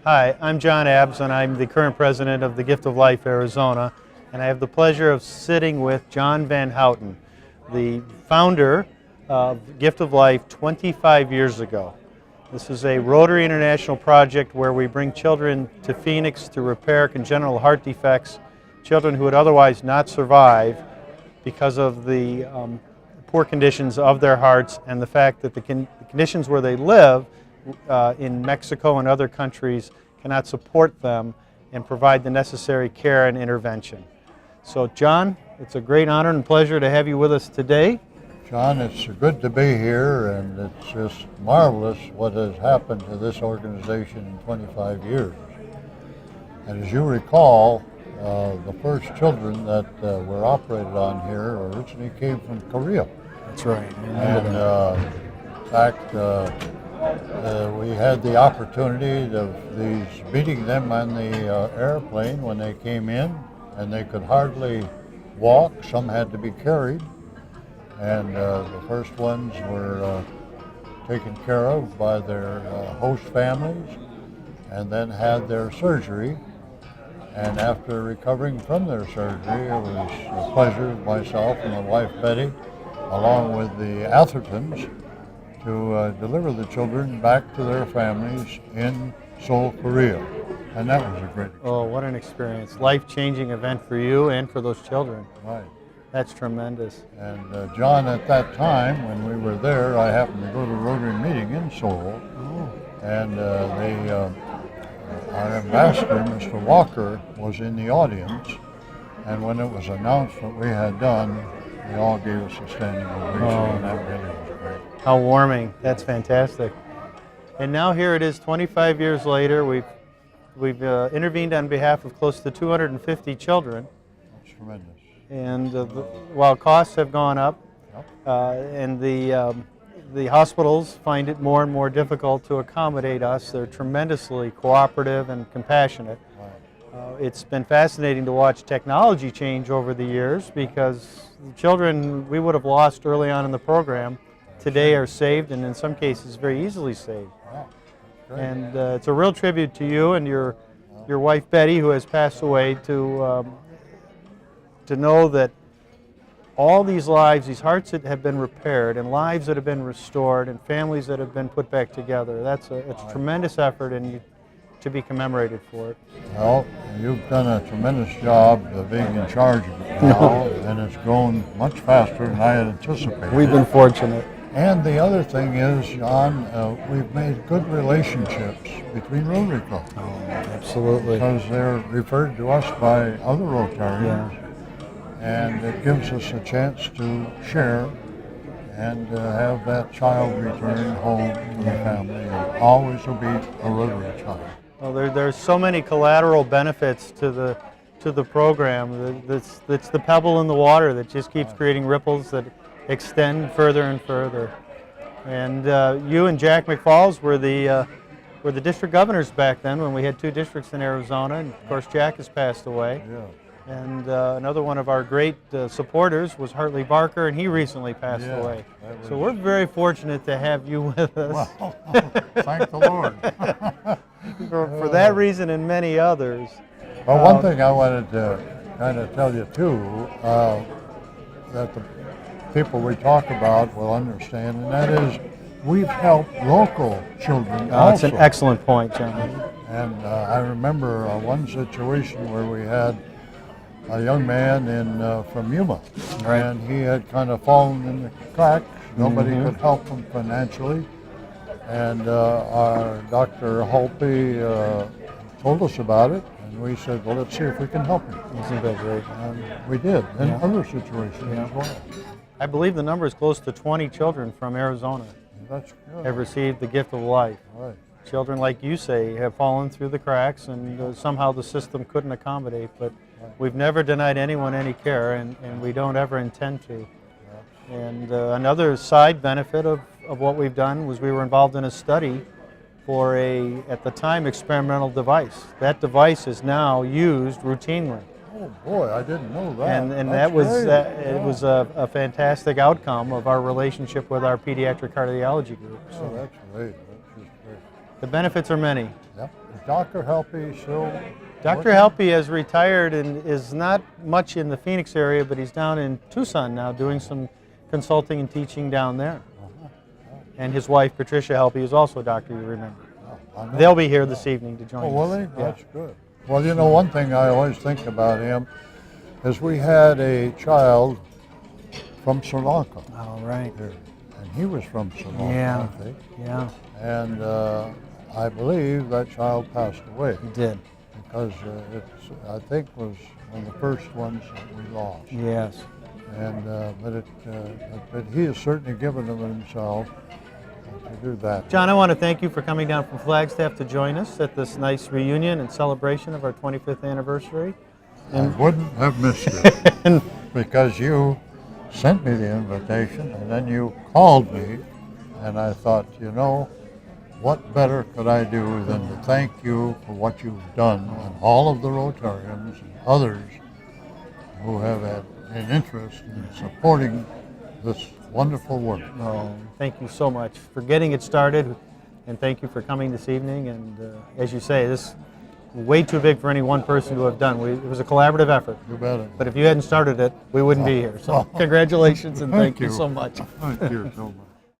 Hi, I'm John Abbs, and I'm the current president of the Gift of Life Arizona, and I have the pleasure of sitting with John Van Houten, the founder of Gift of Life 25 years ago. This is a Rotary International project where we bring children to Phoenix to repair congenital heart defects, children who would otherwise not survive because of the poor conditions of their hearts and the fact that the conditions where they live in Mexico and other countries cannot support them and provide the necessary care and intervention. So John, it's a great honor and pleasure to have you with us today. John, it's good to be here, and it's just marvelous what has happened to this organization in 25 years. And as you recall, the first children that were operated on here originally came from Korea. That's right. And in fact, we had the opportunity of meeting them on the airplane when they came in, and they could hardly walk. Some had to be carried. And the first ones were taken care of by their host families and then had their surgery. And after recovering from their surgery, it was a pleasure of myself and my wife Betty, along with the Athertons, to deliver the children back to their families in Seoul, Korea. And that was a great experience. Oh, what an experience. Life-changing event for you and for those children. Right. That's tremendous. And John, at that time, when we were there, I happened to go to a Rotary meeting in Seoul. Oh. And our ambassador, Mr. Walker, was in the audience. And when it was announced what we had done, they all gave us a standing ovation, and that really was great. How warming. That's fantastic. And now here it is 25 years later. We've intervened on behalf of close to 250 children. That's tremendous. And while costs have gone up, and the hospitals find it more and more difficult to accommodate us, they're tremendously cooperative and compassionate. It's been fascinating to watch technology change over the years, because the children we would have lost early on in the program today are saved, and in some cases very easily saved. And it's a real tribute to you and your wife Betty, who has passed away, to know that all these lives, these hearts that have been repaired, and lives that have been restored, and families that have been put back together. It's a tremendous effort, and to be commemorated for it. Well, you've done a tremendous job of being in charge of it now, and it's grown much faster than I had anticipated. We've been fortunate. And the other thing is, John, we've made good relationships between Rotary clubs. Oh, absolutely. Because they're referred to us by other Rotarians. And it gives us a chance to share and have that child return home to the family, and always will be a Rotary child. Well, there's so many collateral benefits to the program. That's the pebble in the water that just keeps creating ripples that extend further and further. And you and Jack McFalls were the district governors back then, when we had 2 districts in Arizona, and of course Jack has passed away. Yeah. And another one of our great supporters was Hartley Barker, and he recently passed away. So we're very fortunate to have you with us. Well, thank the Lord. for that reason and many others. Well, one thing I wanted to kind of tell you too, that the people we talk about will understand, and that is we've helped local children That's also. an excellent point, John. And I remember one situation where we had a young man from Yuma, and he had kind of fallen in the cracks. Nobody could help him financially, and our Dr. Houten told us about it, and we said, well, let's see if we can help him. Isn't that great? And we did, in other situations as well. I believe the number is close to 20 children from Arizona That's good. have received the gift of life. Right. Children, like you say, have fallen through the cracks, and somehow the system couldn't accommodate, but we've never denied anyone any care, and we don't ever intend to. And another side benefit of what we've done was we were involved in a study for at the time, experimental device. That device is now used routinely. Oh boy, I didn't know that. And That's that was great. it was a fantastic outcome of our relationship with our pediatric cardiology group. Oh, that's great. That's just great. The benefits are many. Yep. Dr. Helpy still? Dr. Helpy has retired and is not much in the Phoenix area, but he's down in Tucson now doing some consulting and teaching down there. And his wife, Patricia Helpy, is also a doctor, you remember. They'll be here this evening to join us. Oh, will they? That's good. Well, you know, one thing I always think about him is we had a child from Sri Lanka. All right. Here, and he was from Sri Lanka, Yeah. I think. Yeah. And I believe that child passed away. He did. Because I think, was one of the first ones that we lost. Yes. And but he has certainly given of himself to do that. John, I want to thank you for coming down from Flagstaff to join us at this nice reunion and celebration of our 25th anniversary. I wouldn't have missed it because you sent me the invitation and then you called me, and I thought, you know, what better could I do than to thank you for what you've done, and all of the Rotarians and others who have had an interest in supporting this wonderful work. Oh, thank you so much for getting it started, and thank you for coming this evening. And as you say, this is way too big for any one person to have done. It was a collaborative effort. You bet it. But if you hadn't started it, we wouldn't be here. So congratulations and thank you so much. Thank you so much.